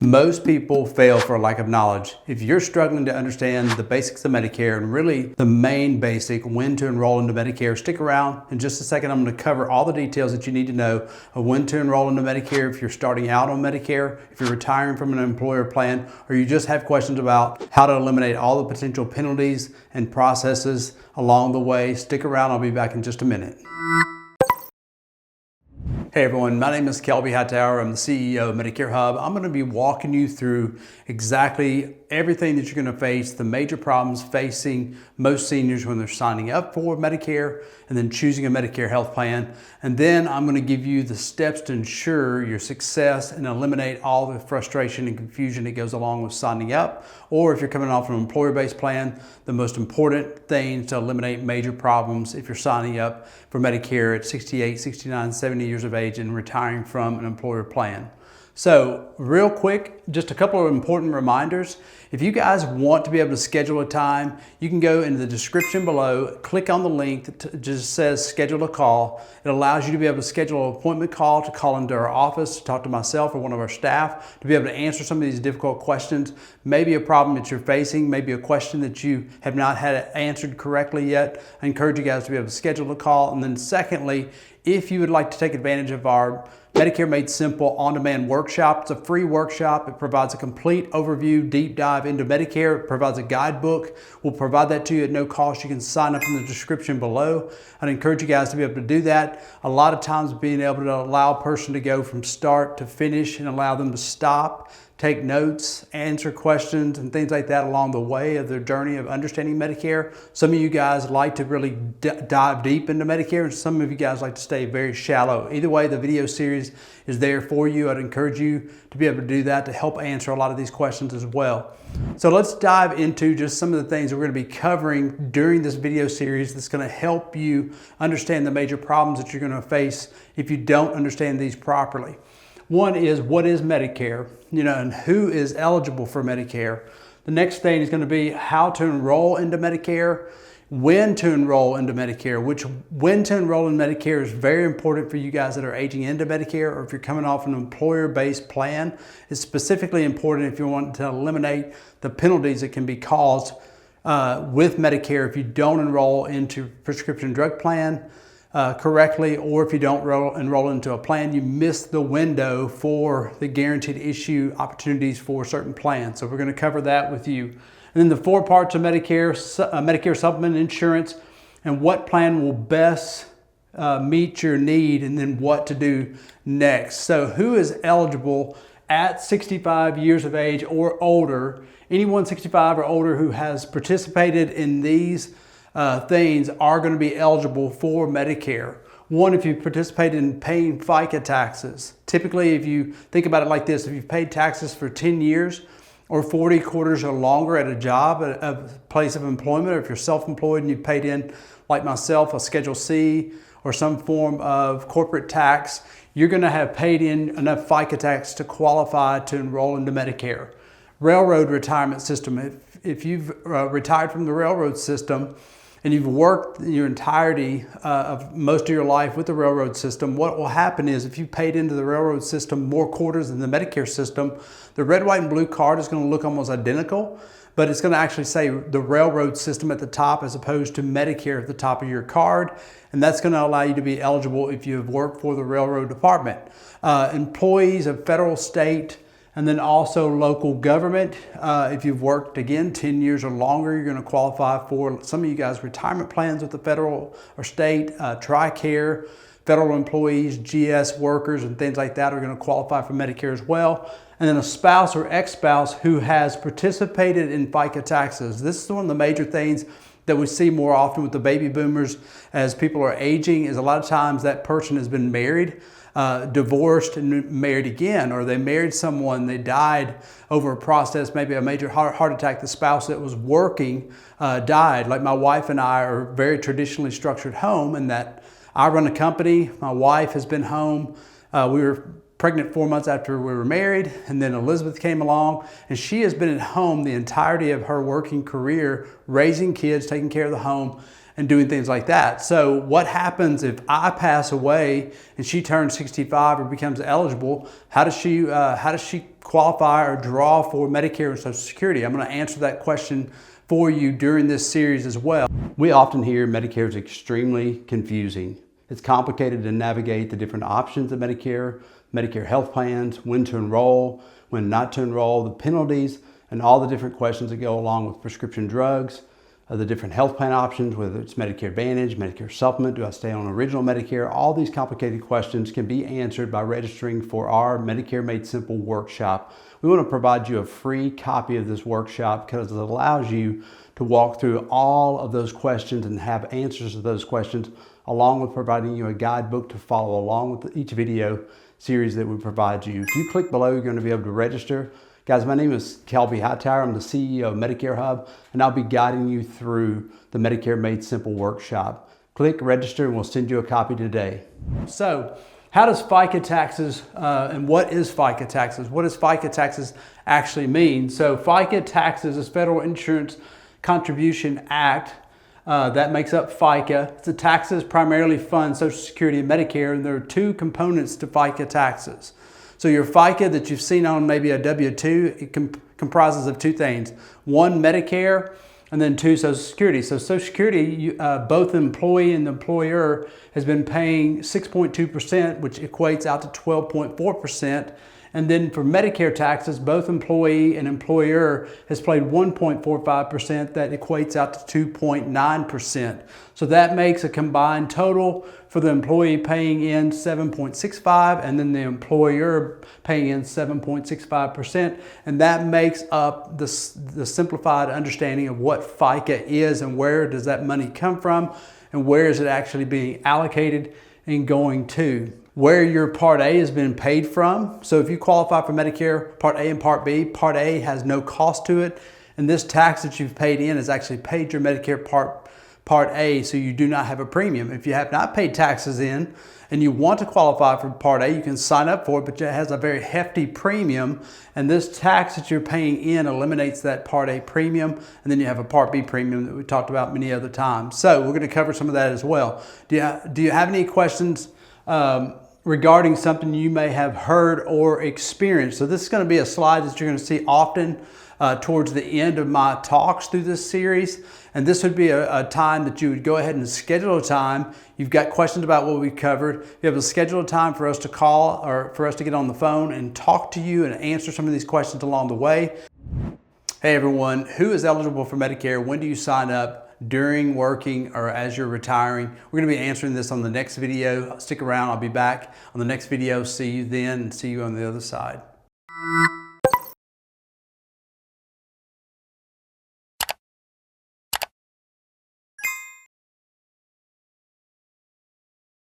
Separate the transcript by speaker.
Speaker 1: Most people fail for a lack of knowledge. If you're struggling to understand the basics of Medicare and really the main basic, when to enroll into Medicare, stick around. In just a second, I'm going to cover all the details that you need to know of when to enroll into Medicare if you're starting out on Medicare, if you're retiring from an employer plan, or you just have questions about how to eliminate all the potential penalties and processes along the way. Stick around. I'll be back in just a minute. Hey everyone, my name is Kelby Hightower. I'm the CEO of Medicare Hub. I'm going to be walking you through exactly everything that you're going to face, the major problems facing most seniors when they're signing up for Medicare and then choosing a Medicare health plan. And then I'm going to give you the steps to ensure your success and eliminate all the frustration and confusion that goes along with signing up. Or if you're coming off an employer-based plan, the most important things to eliminate major problems if you're signing up for Medicare at 68, 69, 70 years of age and retiring from an employer plan. So real quick, just a couple of important reminders. If you guys want to be able to schedule a time, you can go into the description below, click on the link that just says schedule a call. It allows you to be able to schedule an appointment call to call into our office, to talk to myself or one of our staff, to be able to answer some of these difficult questions. Maybe a problem that you're facing, maybe a question that you have not had answered correctly yet. I encourage you guys to be able to schedule a call. And then secondly, if you would like to take advantage of our Medicare Made Simple on-demand workshop, it's a free workshop. It provides a complete overview, deep dive into Medicare. It provides a guidebook. We'll provide that to you at no cost. You can sign up in the description below. I'd encourage you guys to be able to do that. A lot of times being able to allow a person to go from start to finish and allow them to stop, take notes, answer questions and things like that along the way of their journey of understanding Medicare. Some of you guys like to really dive deep into Medicare, and some of you guys like to stay very shallow. Either way, the video series is there for you. I'd encourage you to be able to do that to help answer a lot of these questions as well. So let's dive into just some of the things that we're going to be covering during this video series that's going to help you understand the major problems that you're going to face if you don't understand these properly. One is, what is Medicare? And who is eligible for Medicare? The next thing is going to be how to enroll into Medicare, when to enroll into Medicare, when to enroll in Medicare is very important for you guys that are aging into Medicare, or if you're coming off an employer-based plan. It's specifically important if you want to eliminate the penalties that can be caused with Medicare if you don't enroll into prescription drug plan correctly, or if you don't enroll into a plan, you miss the window for the guaranteed issue opportunities for certain plans. So we're going to cover that with you. And then the 4 parts of Medicare, Medicare supplement insurance, and what plan will best meet your need, and then what to do next. So who is eligible at 65 years of age or older? Anyone 65 or older who has participated in these things are going to be eligible for Medicare. One, if you participated in paying FICA taxes. Typically, if you think about it like this, if you've paid taxes for 10 years or 40 quarters or longer at a job, at a place of employment, or if you're self-employed and you've paid in, like myself, a Schedule C or some form of corporate tax, you're going to have paid in enough FICA tax to qualify to enroll into Medicare. Railroad retirement system. If you've retired from the railroad system, and you've worked your entirety of most of your life with the railroad system, what will happen is if you paid into the railroad system more quarters than the Medicare system, the red, white, and blue card is going to look almost identical, but it's going to actually say the railroad system at the top as opposed to Medicare at the top of your card. And that's going to allow you to be eligible if you have worked for the railroad department. Employees of federal, state, and then also local government. If you've worked, again, 10 years or longer, you're going to qualify for some of you guys retirement plans with the federal or state, TRICARE, federal employees, GS workers, and things like that are going to qualify for Medicare as well. And then a spouse or ex-spouse who has participated in FICA taxes. This is one of the major things that we see more often with the baby boomers as people are aging, is a lot of times that person has been married, divorced and married again, or they married someone, they died over a process, maybe a major heart attack. The spouse that was working died. Like my wife and I are very traditionally structured home, in that I run a company, my wife has been home. We were pregnant 4 months after we were married, and then Elizabeth came along, and she has been at home the entirety of her working career, raising kids, taking care of the home. and doing things like that. So what happens if I pass away and she turns 65 or becomes eligible? How does she qualify or draw for Medicare and Social Security? I'm going to answer that question for you during this series as well. We often hear Medicare is extremely confusing. It's complicated to navigate the different options of Medicare, Medicare health plans, when to enroll, when not to enroll, the penalties, and all the different questions that go along with prescription drugs, the different health plan options, whether it's Medicare Advantage, Medicare Supplement, do I stay on original Medicare? All these complicated questions can be answered by registering for our Medicare Made Simple workshop. We want to provide you a free copy of this workshop because it allows you to walk through all of those questions and have answers to those questions, along with providing you a guidebook to follow along with each video series that we provide you. If you click below, you're going to be able to register. Guys, my name is Kelby Hightower. I'm the CEO of Medicare Hub, and I'll be guiding you through the Medicare Made Simple workshop. Click register and we'll send you a copy today. So, how does FICA taxes, and what is FICA taxes? What does FICA taxes actually mean? So FICA taxes is Federal Insurance Contribution Act. That makes up FICA. The taxes primarily fund Social Security and Medicare, and there are two components to FICA taxes. So your FICA that you've seen on maybe a W-2, it comprises of two things. One, Medicare, and then two, Social Security. So Social Security, both the employee and the employer has been paying 6.2%, which equates out to 12.4%. And then for Medicare taxes, both employee and employer has paid 1.45%. That equates out to 2.9%. So that makes a combined total for the employee paying in 7.65 and then the employer paying in 7.65%. And that makes up the simplified understanding of what FICA is and where does that money come from and where is it actually being allocated and going to. Where your Part A has been paid from. So if you qualify for Medicare Part A and Part B, Part A has no cost to it. And this tax that you've paid in has actually paid your Medicare Part A, so you do not have a premium. If you have not paid taxes in and you want to qualify for Part A, you can sign up for it, but it has a very hefty premium. And this tax that you're paying in eliminates that Part A premium. And then you have a Part B premium that we talked about many other times. So we're going to cover some of that as well. Do you have any questions regarding something you may have heard or experienced? So this is going to be a slide that you're going to see often towards the end of my talks through this series. And this would be a time that you would go ahead and schedule a time. You've got questions about what we covered. You have to schedule a time for us to call or for us to get on the phone and talk to you and answer some of these questions along the way. Hey everyone, who is eligible for Medicare? When do you sign up? During working or as you're retiring? We're going to be answering this on the next video. Stick around, I'll be back on the next video. See you then and see you on the other side.